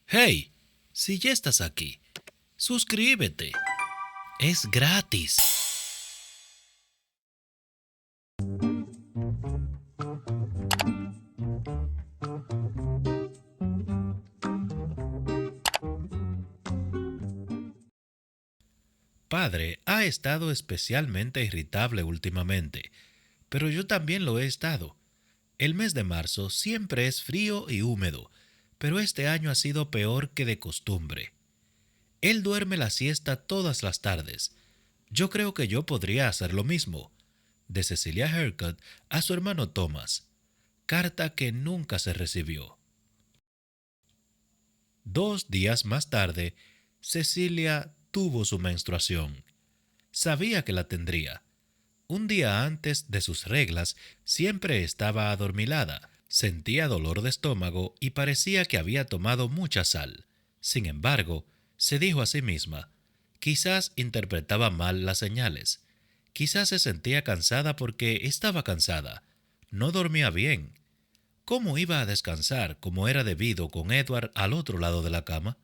Hey, si ya estás aquí, suscríbete. Es gratis. Padre ha estado especialmente irritable últimamente, pero yo también lo he estado. El mes de marzo siempre es frío y húmedo, pero este año ha sido peor que de costumbre. Él duerme la siesta todas las tardes. Yo creo que yo podría hacer lo mismo. De Cecilia Haircut a su hermano Thomas. Carta que nunca se recibió. 2 días más tarde, Cecilia tuvo su menstruación. Sabía que la tendría. Un día antes de sus reglas, siempre estaba adormilada, sentía dolor de estómago y parecía que había tomado mucha sal. Sin embargo, se dijo a sí misma, quizás interpretaba mal las señales. Quizás se sentía cansada porque estaba cansada. No dormía bien. ¿Cómo iba a descansar como era debido con Edward al otro lado de la cama?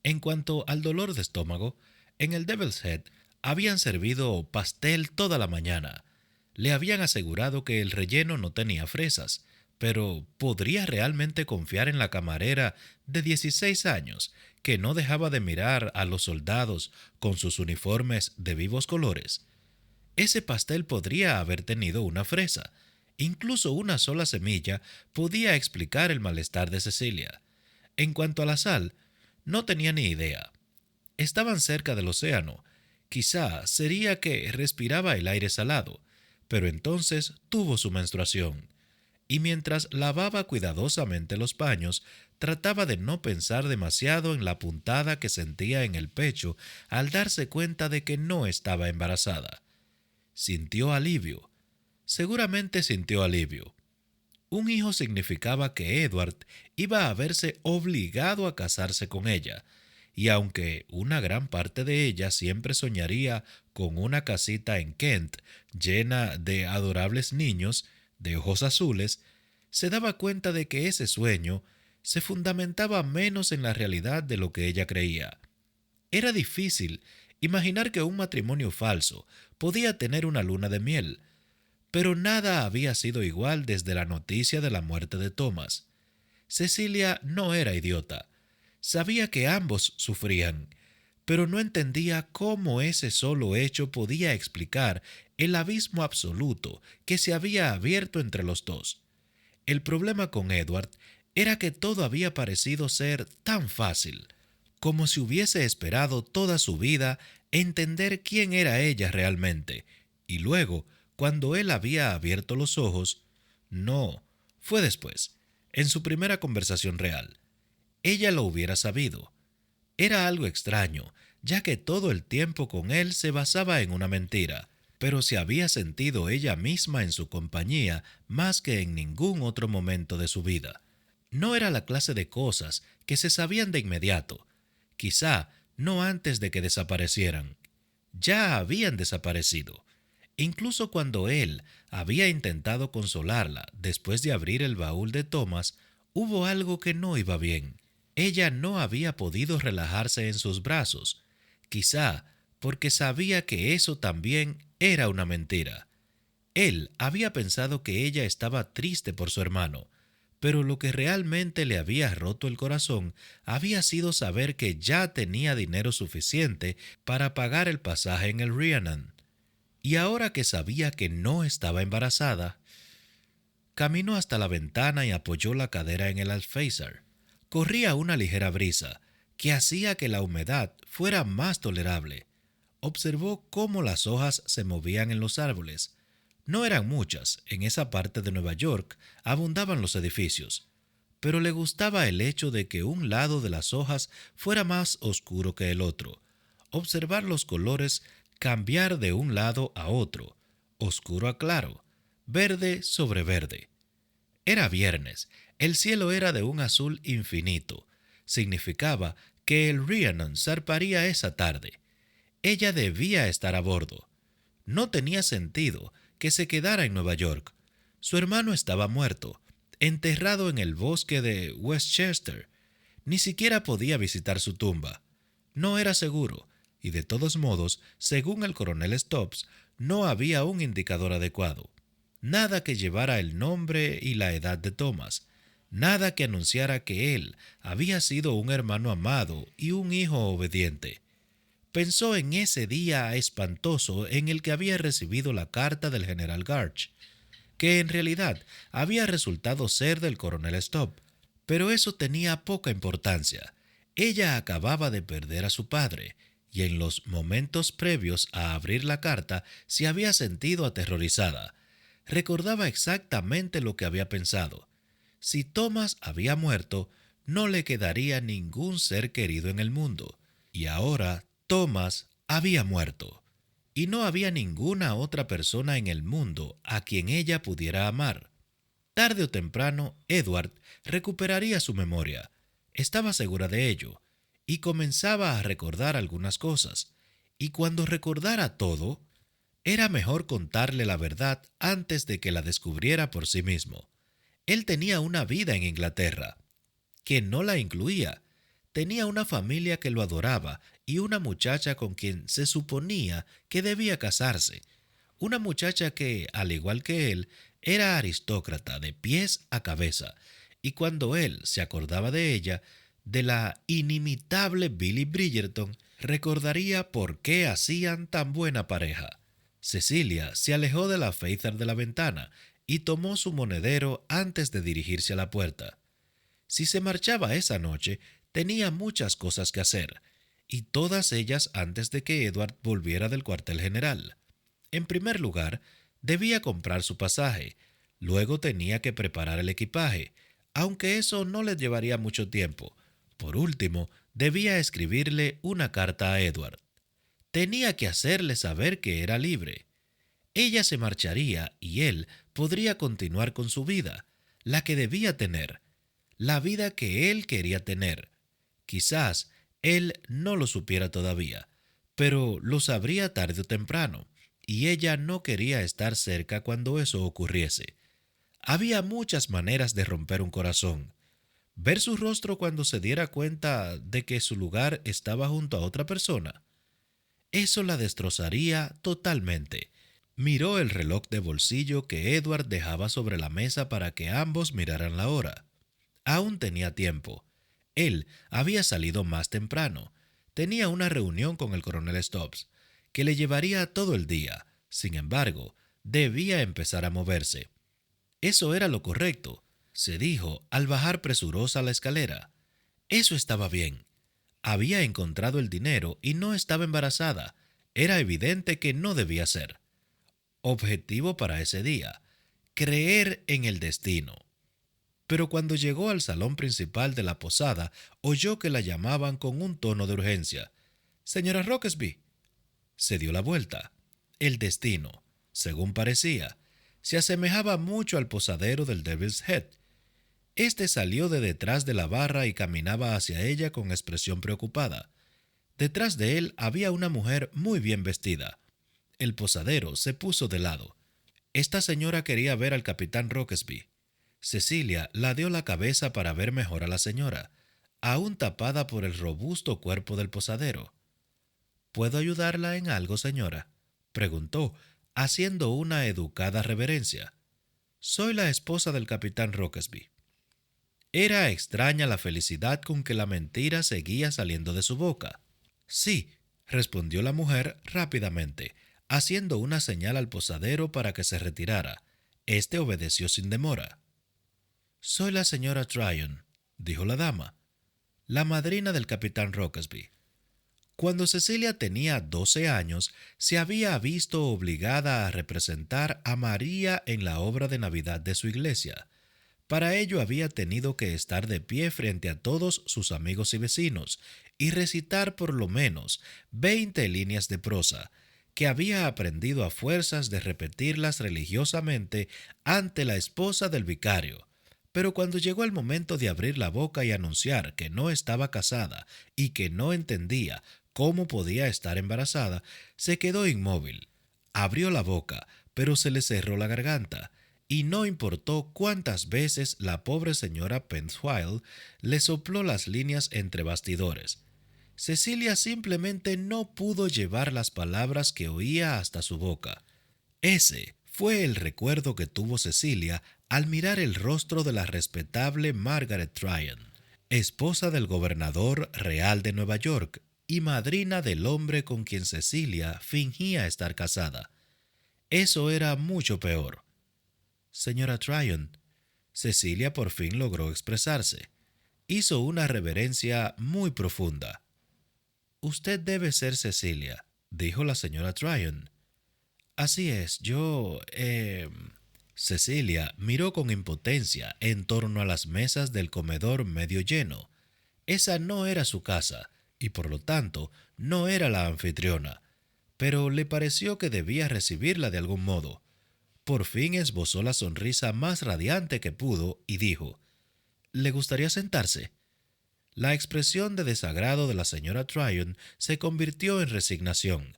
En cuanto al dolor de estómago, en el Devil's Head habían servido pastel toda la mañana. Le habían asegurado que el relleno no tenía fresas, pero ¿podría realmente confiar en la camarera de 16 años que no dejaba de mirar a los soldados con sus uniformes de vivos colores? Ese pastel podría haber tenido una fresa. Incluso una sola semilla podía explicar el malestar de Cecilia. En cuanto a la sal, no tenía ni idea. Estaban cerca del océano. Quizá sería que respiraba el aire salado, pero entonces tuvo su menstruación. Y mientras lavaba cuidadosamente los paños, trataba de no pensar demasiado en la puntada que sentía en el pecho al darse cuenta de que no estaba embarazada. Sintió alivio. Seguramente sintió alivio. Un hijo significaba que Edward iba a verse obligado a casarse con ella, y aunque una gran parte de ella siempre soñaría con una casita en Kent llena de adorables niños de ojos azules, se daba cuenta de que ese sueño se fundamentaba menos en la realidad de lo que ella creía. Era difícil imaginar que un matrimonio falso podía tener una luna de miel, pero nada había sido igual desde la noticia de la muerte de Thomas. Cecilia no era idiota. Sabía que ambos sufrían, pero no entendía cómo ese solo hecho podía explicar el abismo absoluto que se había abierto entre los dos. El problema con Edward era que todo había parecido ser tan fácil, como si hubiese esperado toda su vida entender quién era ella realmente, y luego, cuando él había abierto los ojos, no, fue después, en su primera conversación real. Ella lo hubiera sabido. Era algo extraño, ya que todo el tiempo con él se basaba en una mentira, pero se había sentido ella misma en su compañía más que en ningún otro momento de su vida. No era la clase de cosas que se sabían de inmediato, quizá no antes de que desaparecieran. Ya habían desaparecido. Incluso cuando él había intentado consolarla después de abrir el baúl de Thomas, hubo algo que no iba bien. Ella no había podido relajarse en sus brazos, quizá porque sabía que eso también era una mentira. Él había pensado que ella estaba triste por su hermano, pero lo que realmente le había roto el corazón había sido saber que ya tenía dinero suficiente para pagar el pasaje en el Rhiannon. Y ahora que sabía que no estaba embarazada, caminó hasta la ventana y apoyó la cadera en el alféizar. Corría una ligera brisa, que hacía que la humedad fuera más tolerable. Observó cómo las hojas se movían en los árboles. No eran muchas, en esa parte de Nueva York abundaban los edificios, pero le gustaba el hecho de que un lado de las hojas fuera más oscuro que el otro. Observar los colores cambiar de un lado a otro, oscuro a claro, verde sobre verde. Era viernes, el cielo era de un azul infinito. Significaba que el Rhiannon zarparía esa tarde. Ella debía estar a bordo. No tenía sentido que se quedara en Nueva York. Su hermano estaba muerto, enterrado en el bosque de Westchester. Ni siquiera podía visitar su tumba. No era seguro, y de todos modos, según el coronel Stubbs, no había un indicador adecuado. Nada que llevara el nombre y la edad de Thomas. Nada que anunciara que él había sido un hermano amado y un hijo obediente. Pensó en ese día espantoso en el que había recibido la carta del general Garch, que en realidad había resultado ser del coronel Stubb, pero eso tenía poca importancia. Ella acababa de perder a su padre, y en los momentos previos a abrir la carta se había sentido aterrorizada. Recordaba exactamente lo que había pensado. Si Thomas había muerto, no le quedaría ningún ser querido en el mundo, y ahora Thomas había muerto, y no había ninguna otra persona en el mundo a quien ella pudiera amar. Tarde o temprano, Edward recuperaría su memoria. Estaba segura de ello, y comenzaba a recordar algunas cosas. Y cuando recordara todo, era mejor contarle la verdad antes de que la descubriera por sí mismo. Él tenía una vida en Inglaterra, que no la incluía. Tenía una familia que lo adoraba y una muchacha con quien se suponía que debía casarse. Una muchacha que, al igual que él, era aristócrata de pies a cabeza, y cuando él se acordaba de ella, de la inimitable Billy Bridgerton, recordaría por qué hacían tan buena pareja. Cecilia se alejó de la Faithar de la ventana y tomó su monedero antes de dirigirse a la puerta. Si se marchaba esa noche, tenía muchas cosas que hacer, y todas ellas antes de que Edward volviera del cuartel general. En primer lugar, debía comprar su pasaje, luego tenía que preparar el equipaje, aunque eso no le llevaría mucho tiempo. Por último, debía escribirle una carta a Edward. Tenía que hacerle saber que era libre. Ella se marcharía y él podría continuar con su vida, la que debía tener, la vida que él quería tener. Quizás él no lo supiera todavía, pero lo sabría tarde o temprano, y ella no quería estar cerca cuando eso ocurriese. Había muchas maneras de romper un corazón. Ver su rostro cuando se diera cuenta de que su lugar estaba junto a otra persona. Eso la destrozaría totalmente. Miró el reloj de bolsillo que Edward dejaba sobre la mesa para que ambos miraran la hora. Aún tenía tiempo. Él había salido más temprano. Tenía una reunión con el coronel Stubbs, que le llevaría todo el día. Sin embargo, debía empezar a moverse. Eso era lo correcto, se dijo al bajar presurosa la escalera. Eso estaba bien. Había encontrado el dinero y no estaba embarazada. Era evidente que no debía ser. Objetivo para ese día: creer en el destino. Pero cuando llegó al salón principal de la posada, oyó que la llamaban con un tono de urgencia. «Señora Roxby». Se dio la vuelta. El destino, según parecía, se asemejaba mucho al posadero del Devil's Head. Este salió de detrás de la barra y caminaba hacia ella con expresión preocupada. Detrás de él había una mujer muy bien vestida. El posadero se puso de lado. Esta señora quería ver al capitán Roxby. Cecilia ladeó la cabeza para ver mejor a la señora, aún tapada por el robusto cuerpo del posadero. «¿Puedo ayudarla en algo, señora?», preguntó, haciendo una educada reverencia. «Soy la esposa del capitán Roxby». Era extraña la felicidad con que la mentira seguía saliendo de su boca. «Sí», respondió la mujer rápidamente, haciendo una señal al posadero para que se retirara. Este obedeció sin demora. «Soy la señora Tryon», dijo la dama, «la madrina del capitán Roxby». Cuando Cecilia tenía 12 años, se había visto obligada a representar a María en la obra de Navidad de su iglesia. Para ello había tenido que estar de pie frente a todos sus amigos y vecinos y recitar por lo menos 20 líneas de prosa, que había aprendido a fuerzas de repetirlas religiosamente ante la esposa del vicario. Pero cuando llegó el momento de abrir la boca y anunciar que no estaba casada y que no entendía cómo podía estar embarazada, se quedó inmóvil. Abrió la boca, pero se le cerró la garganta. y no importó cuántas veces la pobre señora Penthile le sopló las líneas entre bastidores. Cecilia simplemente no pudo llevar las palabras que oía hasta su boca. Ese fue el recuerdo que tuvo Cecilia al mirar el rostro de la respetable Margaret Tryon, esposa del gobernador real de Nueva York y madrina del hombre con quien Cecilia fingía estar casada. Eso era mucho peor. Señora Tryon, Cecilia por fin logró expresarse. Hizo una reverencia muy profunda. Usted debe ser Cecilia, dijo la señora Tryon. Así es, Cecilia miró con impotencia en torno a las mesas del comedor medio lleno. Esa no era su casa, y por lo tanto no era la anfitriona, pero le pareció que debía recibirla de algún modo. Por fin esbozó la sonrisa más radiante que pudo y dijo: ¿Le gustaría sentarse? La expresión de desagrado de la señora Tryon se convirtió en resignación,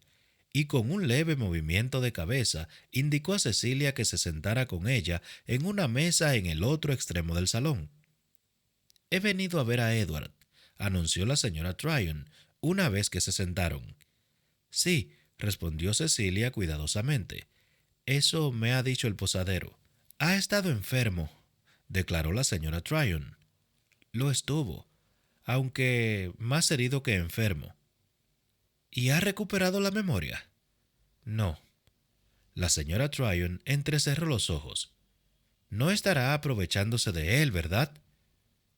y con un leve movimiento de cabeza indicó a Cecilia que se sentara con ella en una mesa en el otro extremo del salón. He venido a ver a Edward, anunció la señora Tryon, una vez que se sentaron. Sí, respondió Cecilia cuidadosamente. Eso me ha dicho el posadero. Ha estado enfermo, declaró la señora Tryon. Lo estuvo, aunque más herido que enfermo. ¿Y ha recuperado la memoria? No. La señora Tryon entrecerró los ojos. No estará aprovechándose de él, ¿verdad?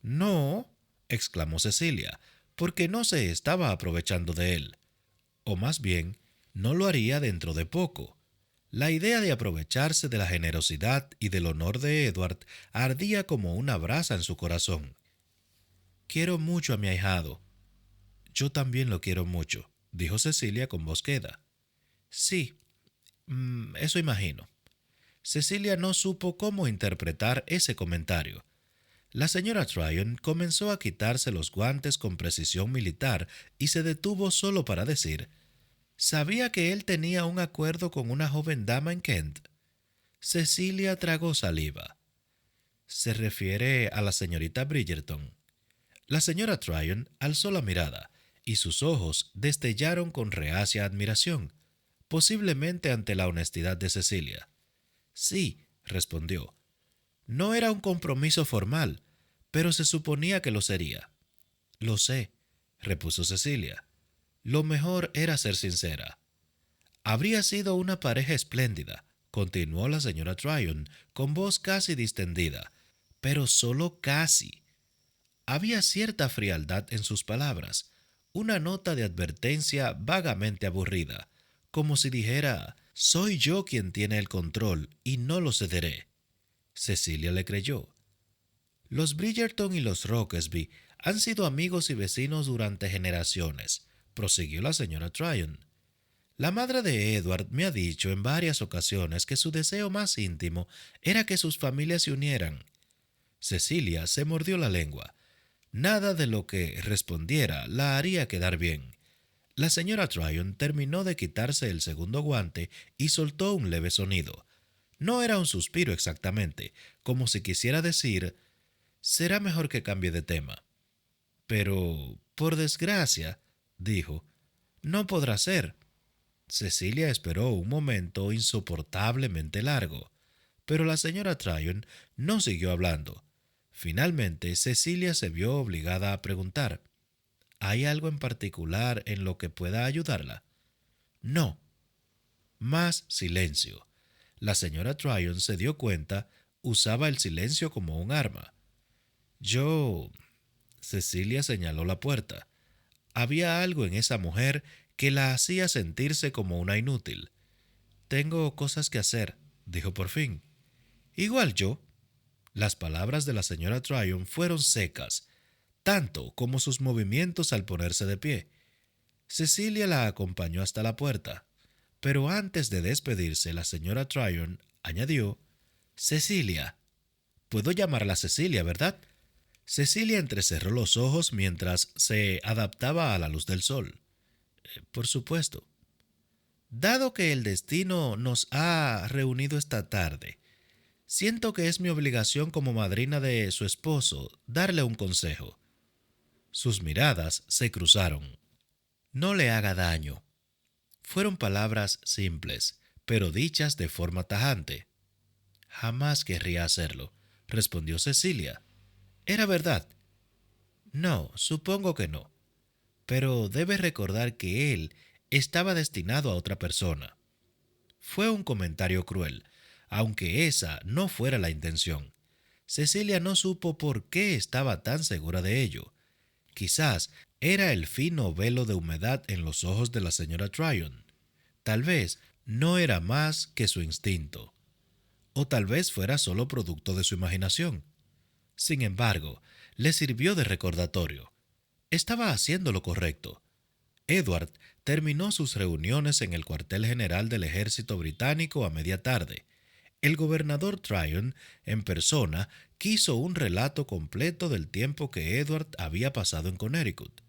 No, exclamó Cecilia, porque no se estaba aprovechando de él. O más bien, no lo haría dentro de poco. La idea de aprovecharse de la generosidad y del honor de Edward ardía como una brasa en su corazón. Quiero mucho a mi ahijado. Yo también lo quiero mucho, dijo Cecilia con voz queda. Sí, eso imagino. Cecilia no supo cómo interpretar ese comentario. La señora Tryon comenzó a quitarse los guantes con precisión militar y se detuvo solo para decir: ¿Sabía que él tenía un acuerdo con una joven dama en Kent? Cecilia tragó saliva. ¿Se refiere a la señorita Bridgerton? La señora Tryon alzó la mirada y sus ojos destellaron con reacia admiración, posiblemente ante la honestidad de Cecilia. Sí, respondió. No era un compromiso formal, pero se suponía que lo sería. Lo sé, repuso Cecilia. Lo mejor era ser sincera. Habría sido una pareja espléndida, continuó la señora Tryon, con voz casi distendida, pero solo casi. Había cierta frialdad en sus palabras, una nota de advertencia vagamente aburrida, como si dijera: soy yo quien tiene el control y no lo cederé. Cecilia le creyó. Los Bridgerton y los Rockesby han sido amigos y vecinos durante generaciones, prosiguió la señora Tryon. La madre de Edward me ha dicho en varias ocasiones que su deseo más íntimo era que sus familias se unieran. Cecilia se mordió la lengua. Nada de lo que respondiera la haría quedar bien. La señora Tryon terminó de quitarse el segundo guante y soltó un leve sonido. No era un suspiro exactamente, como si quisiera decir: será mejor que cambie de tema. Pero, por desgracia, dijo, no podrá ser. Cecilia esperó un momento insoportablemente largo, pero la señora Tryon no siguió hablando. Finalmente, Cecilia se vio obligada a preguntar: ¿hay algo en particular en lo que pueda ayudarla? No. Más silencio. La señora Tryon se dio cuenta, usaba el silencio como un arma. Yo... Cecilia señaló la puerta. Había algo en esa mujer que la hacía sentirse como una inútil. Tengo cosas que hacer, dijo por fin. Igual yo. Las palabras de la señora Tryon fueron secas, tanto como sus movimientos al ponerse de pie. Cecilia la acompañó hasta la puerta, pero antes de despedirse, la señora Tryon añadió: Cecilia. Puedo llamarla Cecilia, ¿verdad? Cecilia entrecerró los ojos mientras se adaptaba a la luz del sol. Por supuesto. Dado que el destino nos ha reunido esta tarde, Siento que es mi obligación como madrina de su esposo darle un consejo. Sus miradas se cruzaron. No le haga daño. Fueron palabras simples, pero dichas de forma tajante. Jamás querría hacerlo, respondió Cecilia. ¿Era verdad? No, supongo que no. Pero debe recordar que él estaba destinado a otra persona. Fue un comentario cruel, aunque esa no fuera la intención. Cecilia no supo por qué estaba tan segura de ello. Quizás era el fino velo de humedad en los ojos de la señora Tryon. Tal vez no era más que su instinto. O tal vez fuera solo producto de su imaginación. Sin embargo, le sirvió de recordatorio. Estaba haciendo lo correcto. Edward terminó sus reuniones en el cuartel general del ejército británico a media tarde. El gobernador Tryon, en persona, quiso un relato completo del tiempo que Edward había pasado en Connecticut,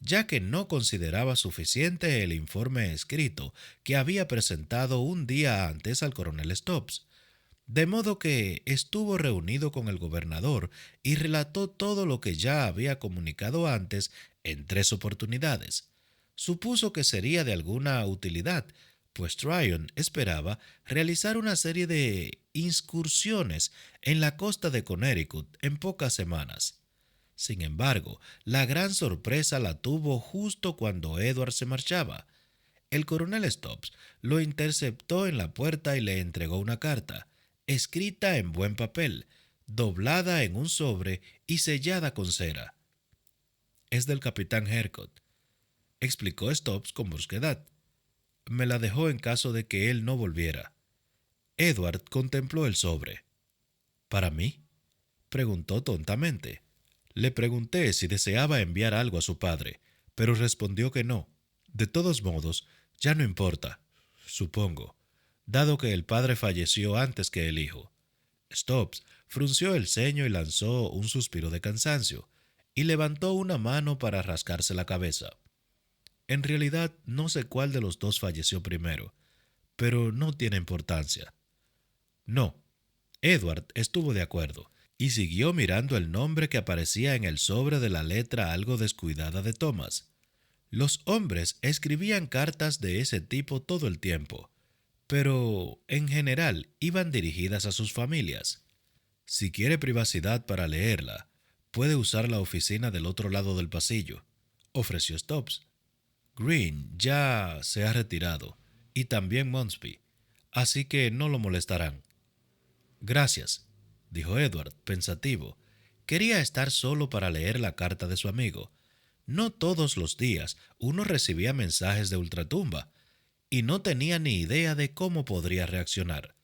ya que no consideraba suficiente el informe escrito que había presentado un día antes al coronel Stubbs. De modo que estuvo reunido con el gobernador y relató todo lo que ya había comunicado antes en 3 oportunidades. Supuso que sería de alguna utilidad, pues Tryon esperaba realizar una serie de incursiones en la costa de Connecticut en pocas semanas. Sin embargo, la gran sorpresa la tuvo justo cuando Edward se marchaba. El coronel Stubbs lo interceptó en la puerta y le entregó una carta, escrita en buen papel, doblada en un sobre y sellada con cera. Es del capitán Hercott, explicó Stubbs con brusquedad. Me la dejó en caso de que él no volviera. Edward contempló el sobre. ¿Para mí? Preguntó tontamente. Le pregunté si deseaba enviar algo a su padre, pero respondió que no. De todos modos, ya no importa, supongo, dado que el padre falleció antes que el hijo. Stubbs frunció el ceño y lanzó un suspiro de cansancio, y levantó una mano para rascarse la cabeza. En realidad no sé cuál de los dos falleció primero, pero no tiene importancia. No, Edward estuvo de acuerdo, y siguió mirando el nombre que aparecía en el sobre de la letra algo descuidada de Thomas. Los hombres escribían cartas de ese tipo todo el tiempo, pero en general iban dirigidas a sus familias. Si quiere privacidad para leerla, puede usar la oficina del otro lado del pasillo, ofreció Stubbs. Green ya se ha retirado, y también Monsby, así que no lo molestarán. Gracias, dijo Edward, pensativo. Quería estar solo para leer la carta de su amigo. No todos los días uno recibía mensajes de ultratumba, y no tenía ni idea de cómo podría reaccionar.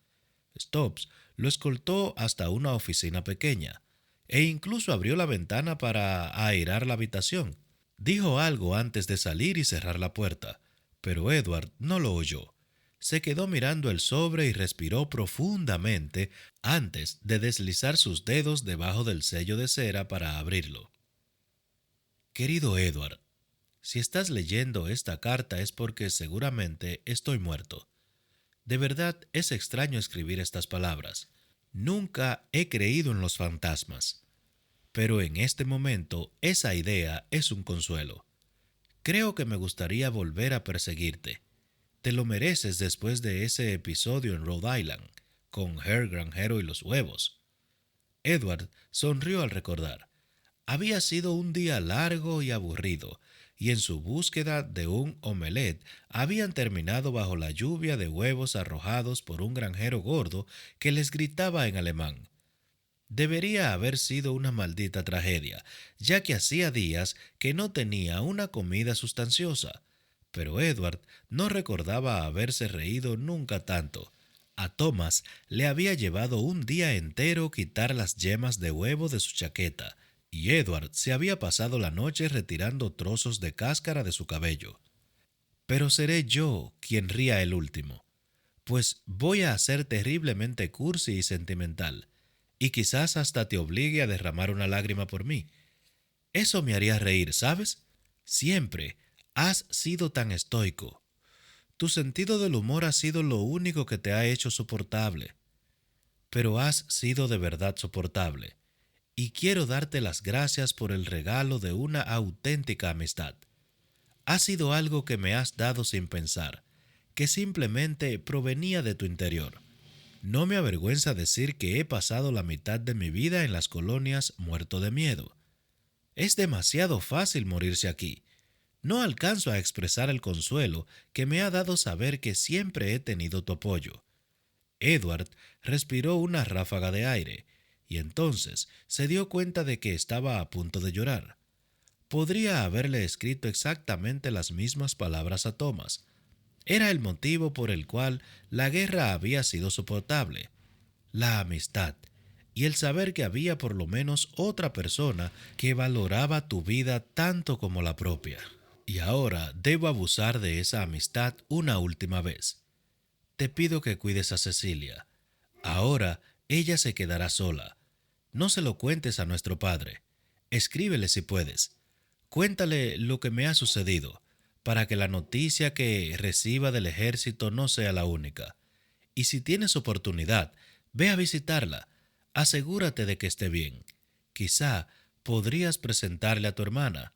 Stubbs lo escoltó hasta una oficina pequeña, e incluso abrió la ventana para airear la habitación. Dijo algo antes de salir y cerrar la puerta, pero Edward no lo oyó. Se quedó mirando el sobre y respiró profundamente antes de deslizar sus dedos debajo del sello de cera para abrirlo. Querido Edward, si estás leyendo esta carta es porque seguramente estoy muerto. De verdad es extraño escribir estas palabras. Nunca he creído en los fantasmas, pero en este momento esa idea es un consuelo. Creo que me gustaría volver a perseguirte. Te lo mereces después de ese episodio en Rhode Island, con Herr Granjero y los huevos. Edward sonrió al recordar. Había sido un día largo y aburrido, y en su búsqueda de un omelette habían terminado bajo la lluvia de huevos arrojados por un granjero gordo que les gritaba en alemán. Debería haber sido una maldita tragedia, ya que hacía días que no tenía una comida sustanciosa. Pero Edward no recordaba haberse reído nunca tanto. A Thomas le había llevado un día entero quitar las yemas de huevo de su chaqueta, y Edward se había pasado la noche retirando trozos de cáscara de su cabello. Pero seré yo quien ría el último, pues voy a ser terriblemente cursi y sentimental, y quizás hasta te obligue a derramar una lágrima por mí. Eso me haría reír, ¿sabes? Siempre has sido tan estoico. Tu sentido del humor ha sido lo único que te ha hecho soportable. pero has sido de verdad soportable, y quiero darte las gracias por el regalo de una auténtica amistad. Ha sido algo que me has dado sin pensar, que simplemente provenía de tu interior. No me avergüenza decir que he pasado la mitad de mi vida en las colonias muerto de miedo. Es demasiado fácil morirse aquí. No alcanzo a expresar el consuelo que me ha dado saber que siempre he tenido tu apoyo. Edward respiró una ráfaga de aire, y entonces se dio cuenta de que estaba a punto de llorar. Podría haberle escrito exactamente las mismas palabras a Thomas. Era el motivo por el cual la guerra había sido soportable: la amistad, y el saber que había por lo menos otra persona que valoraba tu vida tanto como la propia. Y ahora debo abusar de esa amistad una última vez. Te pido que cuides a Cecilia. Ahora ella se quedará sola. No se lo cuentes a nuestro padre. Escríbele si puedes. Cuéntale lo que me ha sucedido, para que la noticia que reciba del ejército no sea la única. Y si tienes oportunidad, ve a visitarla. Asegúrate de que esté bien. Quizá podrías presentarle a tu hermana.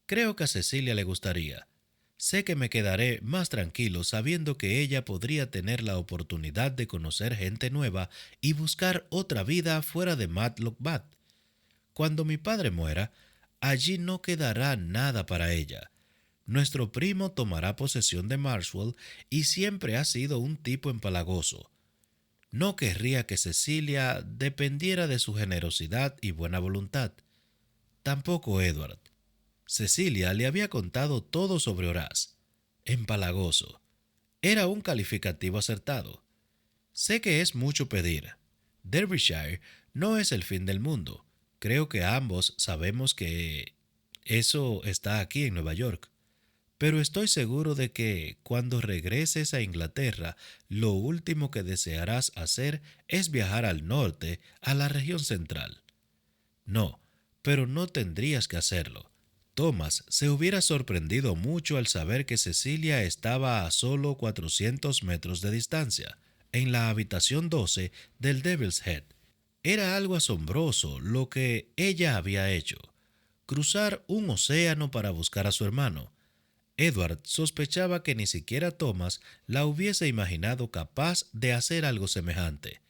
Creo que a Cecilia le gustaría. Sé que me quedaré más tranquilo sabiendo que ella podría tener la oportunidad de conocer gente nueva y buscar otra vida fuera de Matlock Bath. Cuando mi padre muera, allí no quedará nada para ella. Nuestro primo tomará posesión de Marshall y siempre ha sido un tipo empalagoso. No querría que Cecilia dependiera de su generosidad y buena voluntad. Tampoco Edward. Cecilia le había contado todo sobre Horace. Empalagoso. Era un calificativo acertado. Sé que es mucho pedir. Derbyshire no es el fin del mundo. Creo que ambos sabemos que eso está aquí en Nueva York. Pero estoy seguro de que cuando regreses a Inglaterra, lo último que desearás hacer es viajar al norte, a la región central. No, pero no tendrías que hacerlo. Thomas se hubiera sorprendido mucho al saber que Cecilia estaba a solo 400 metros de distancia, en la habitación 12 del Devil's Head. Era algo asombroso lo que ella había hecho: cruzar un océano para buscar a su hermano. Edward sospechaba que ni siquiera Thomas la hubiese imaginado capaz de hacer algo semejante.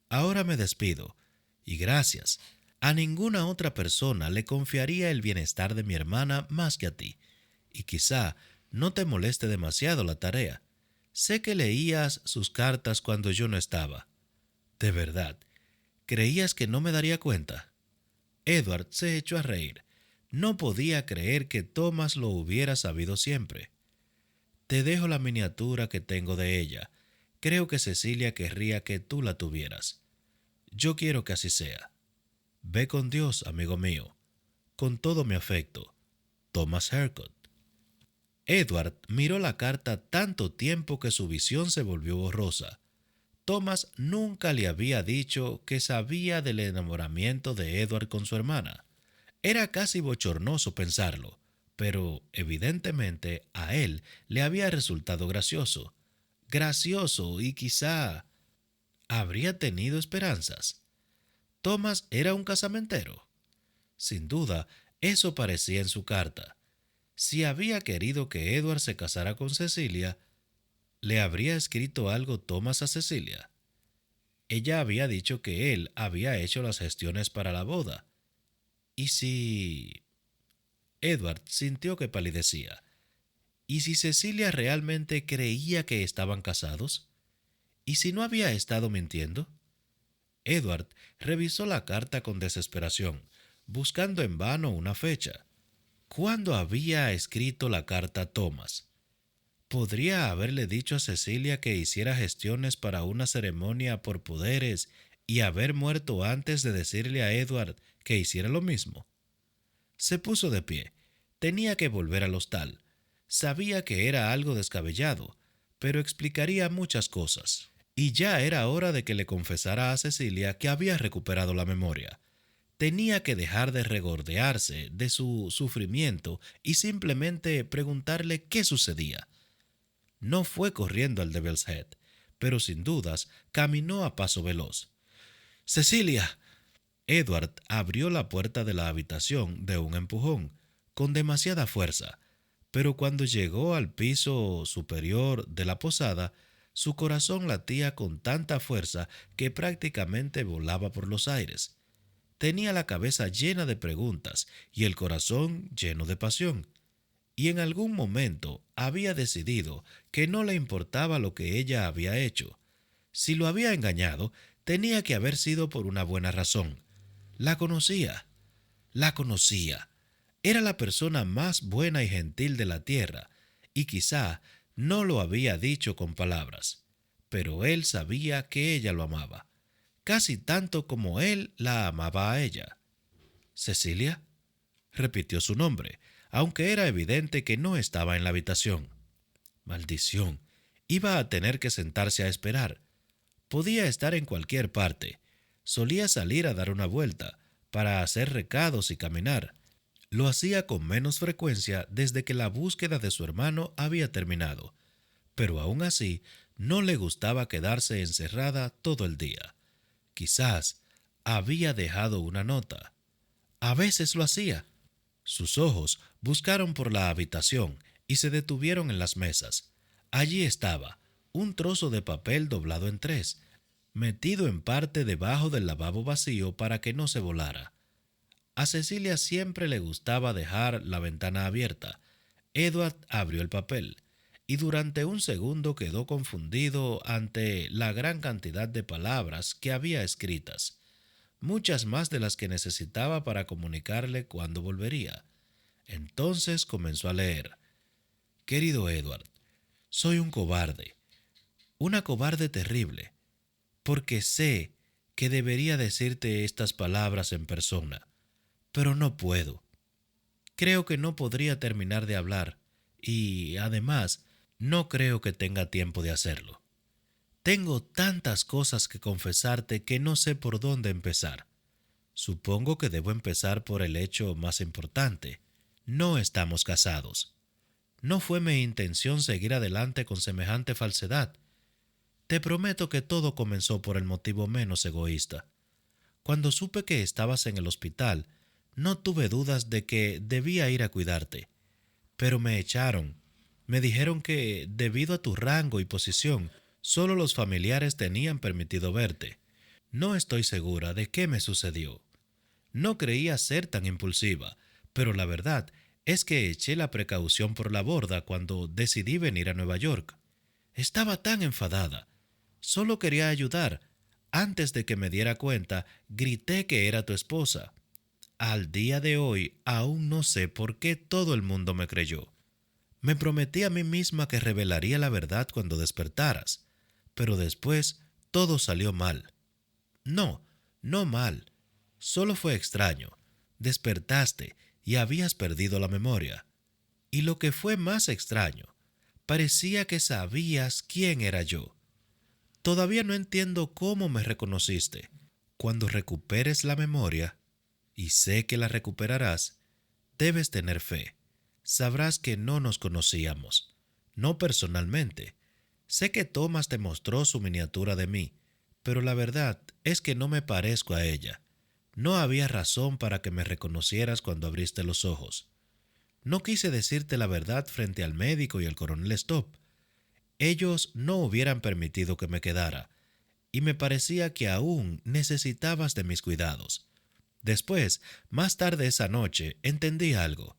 Ahora me despido, y gracias. A ninguna otra persona le confiaría el bienestar de mi hermana más que a ti, y quizá no te moleste demasiado la tarea. Sé que leías sus cartas cuando yo no estaba. De verdad, ¿creías que no me daría cuenta? Edward se echó a reír. No podía creer que Thomas lo hubiera sabido siempre. Te dejo la miniatura que tengo de ella. Creo que Cecilia querría que tú la tuvieras. Yo quiero que así sea. Ve con Dios, amigo mío. Con todo mi afecto, Thomas Harcourt. Edward miró la carta tanto tiempo que su visión se volvió borrosa. Thomas nunca le había dicho que sabía del enamoramiento de Edward con su hermana. Era casi bochornoso pensarlo, pero evidentemente a él le había resultado gracioso. Gracioso, y quizá habría tenido esperanzas. Thomas era un casamentero. Sin duda, eso parecía en su carta. Si había querido que Edward se casara con Cecilia, ¿le habría escrito algo Thomas a Cecilia? Ella había dicho que él había hecho las gestiones para la boda. ¿Y si...? Edward sintió que palidecía. ¿Y si Cecilia realmente creía que estaban casados? ¿Y si no había estado mintiendo? Edward revisó la carta con desesperación, buscando en vano una fecha. ¿Cuándo había escrito la carta a Thomas? ¿Podría haberle dicho a Cecilia que hiciera gestiones para una ceremonia por poderes y haber muerto antes de decirle a Edward que hiciera lo mismo? Se puso de pie. Tenía que volver al hostal. Sabía que era algo descabellado, pero explicaría muchas cosas. Y ya era hora de que le confesara a Cecilia que había recuperado la memoria. Tenía que dejar de regordearse de su sufrimiento y simplemente preguntarle qué sucedía. No fue corriendo al Devil's Head, pero sin dudas caminó a paso veloz. ¡Cecilia! Edward abrió la puerta de la habitación de un empujón, con demasiada fuerza, pero cuando llegó al piso superior de la posada, su corazón latía con tanta fuerza que prácticamente volaba por los aires. Tenía la cabeza llena de preguntas y el corazón lleno de pasión, y en algún momento había decidido que no le importaba lo que ella había hecho. Si lo había engañado, tenía que haber sido por una buena razón. La conocía, la conocía. Era la persona más buena y gentil de la tierra, y quizá no lo había dicho con palabras, pero él sabía que ella lo amaba, casi tanto como él la amaba a ella. ¿Cecilia? Repitió su nombre, aunque era evidente que no estaba en la habitación. Maldición. Iba a tener que sentarse a esperar. Podía estar en cualquier parte. Solía salir a dar una vuelta, para hacer recados y caminar. Lo hacía con menos frecuencia desde que la búsqueda de su hermano había terminado, pero aún así no le gustaba quedarse encerrada todo el día. Quizás había dejado una nota. A veces lo hacía. Sus ojos buscaron por la habitación y se detuvieron en las mesas. Allí estaba, un trozo de papel doblado en tres, metido en parte debajo del lavabo vacío para que no se volara. A Cecilia siempre le gustaba dejar la ventana abierta. Edward abrió el papel y durante un segundo quedó confundido ante la gran cantidad de palabras que había escritas, muchas más de las que necesitaba para comunicarle cuándo volvería. Entonces comenzó a leer. Querido Edward, soy un cobarde, una cobarde terrible, porque sé que debería decirte estas palabras en persona, pero no puedo. Creo que no podría terminar de hablar y, además, no creo que tenga tiempo de hacerlo. Tengo tantas cosas que confesarte que no sé por dónde empezar. Supongo que debo empezar por el hecho más importante. No estamos casados. No fue mi intención seguir adelante con semejante falsedad. Te prometo que todo comenzó por el motivo menos egoísta. Cuando supe que estabas en el hospital, no tuve dudas de que debía ir a cuidarte. Pero me echaron. Me dijeron que, debido a tu rango y posición, solo los familiares tenían permitido verte. No estoy segura de qué me sucedió. No creía ser tan impulsiva, pero la verdad es que eché la precaución por la borda cuando decidí venir a Nueva York. Estaba tan enfadada. Solo quería ayudar. Antes de que me diera cuenta, grité que era tu esposa. Al día de hoy aún no sé por qué todo el mundo me creyó. Me prometí a mí misma que revelaría la verdad cuando despertaras, pero después todo salió mal. No, no mal. Solo fue extraño. Despertaste y habías perdido la memoria. Y lo que fue más extraño, parecía que sabías quién era yo. Todavía no entiendo cómo me reconociste. Cuando recuperes la memoria, y sé que la recuperarás, debes tener fe. Sabrás que no nos conocíamos, no personalmente. Sé que Thomas te mostró su miniatura de mí, pero la verdad es que no me parezco a ella. No había razón para que me reconocieras cuando abriste los ojos. No quise decirte la verdad frente al médico y al coronel Stop. Ellos no hubieran permitido que me quedara, y me parecía que aún necesitabas de mis cuidados. Después, más tarde esa noche, entendí algo.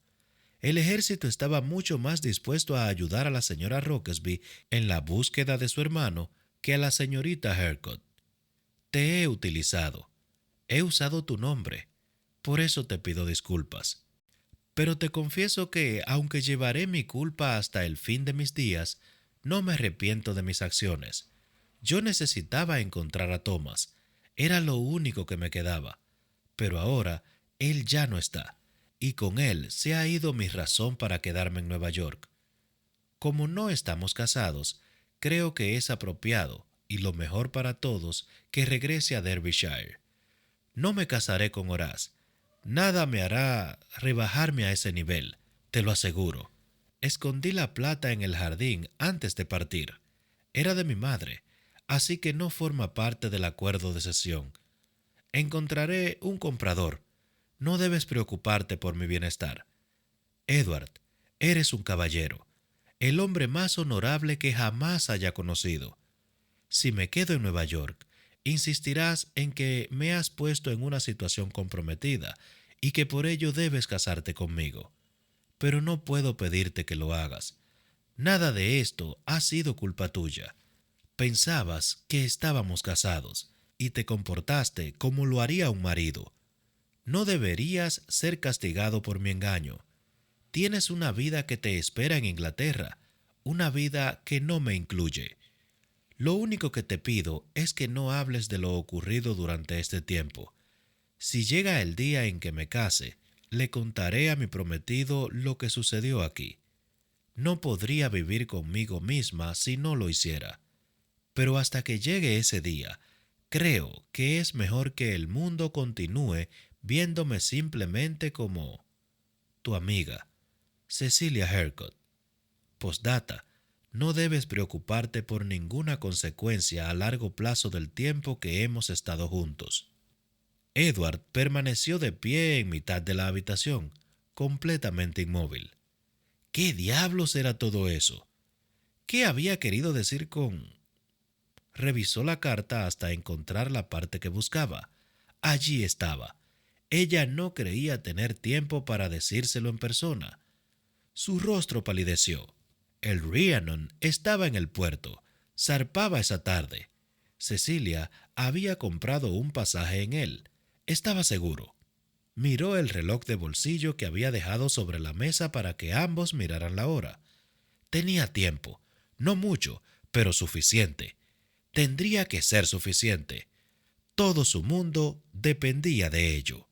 El ejército estaba mucho más dispuesto a ayudar a la señora Rockesby en la búsqueda de su hermano que a la señorita Harcourt. Te he utilizado. He usado tu nombre. Por eso te pido disculpas. Pero te confieso que, aunque llevaré mi culpa hasta el fin de mis días, no me arrepiento de mis acciones. Yo necesitaba encontrar a Thomas. Era lo único que me quedaba. Pero ahora él ya no está, y con él se ha ido mi razón para quedarme en Nueva York. Como no estamos casados, creo que es apropiado y lo mejor para todos que regrese a Derbyshire. No me casaré con Horace. Nada me hará rebajarme a ese nivel, te lo aseguro. Escondí la plata en el jardín antes de partir. Era de mi madre, así que no forma parte del acuerdo de cesión. Encontraré un comprador. No debes preocuparte por mi bienestar. Edward, eres un caballero, el hombre más honorable que jamás haya conocido. Si me quedo en Nueva York, insistirás en que me has puesto en una situación comprometida y que por ello debes casarte conmigo. Pero no puedo pedirte que lo hagas. Nada de esto ha sido culpa tuya. Pensabas que estábamos casados y te comportaste como lo haría un marido. No deberías ser castigado por mi engaño. Tienes una vida que te espera en Inglaterra, una vida que no me incluye. Lo único que te pido es que no hables de lo ocurrido durante este tiempo. Si llega el día en que me case, le contaré a mi prometido lo que sucedió aquí. No podría vivir conmigo misma si no lo hiciera. Pero hasta que llegue ese día, creo que es mejor que el mundo continúe viéndome simplemente como tu amiga, Cecilia Harcourt. Postdata, no debes preocuparte por ninguna consecuencia a largo plazo del tiempo que hemos estado juntos. Edward permaneció de pie en mitad de la habitación, completamente inmóvil. ¿Qué diablos era todo eso? ¿Qué había querido decir con...? Revisó la carta hasta encontrar la parte que buscaba. Allí estaba. Ella no creía tener tiempo para decírselo en persona. Su rostro palideció. El Rhiannon estaba en el puerto. Zarpaba esa tarde. Cecilia había comprado un pasaje en él. Estaba seguro. Miró el reloj de bolsillo que había dejado sobre la mesa para que ambos miraran la hora. Tenía tiempo. No mucho, pero suficiente. Tendría que ser suficiente. Todo su mundo dependía de ello.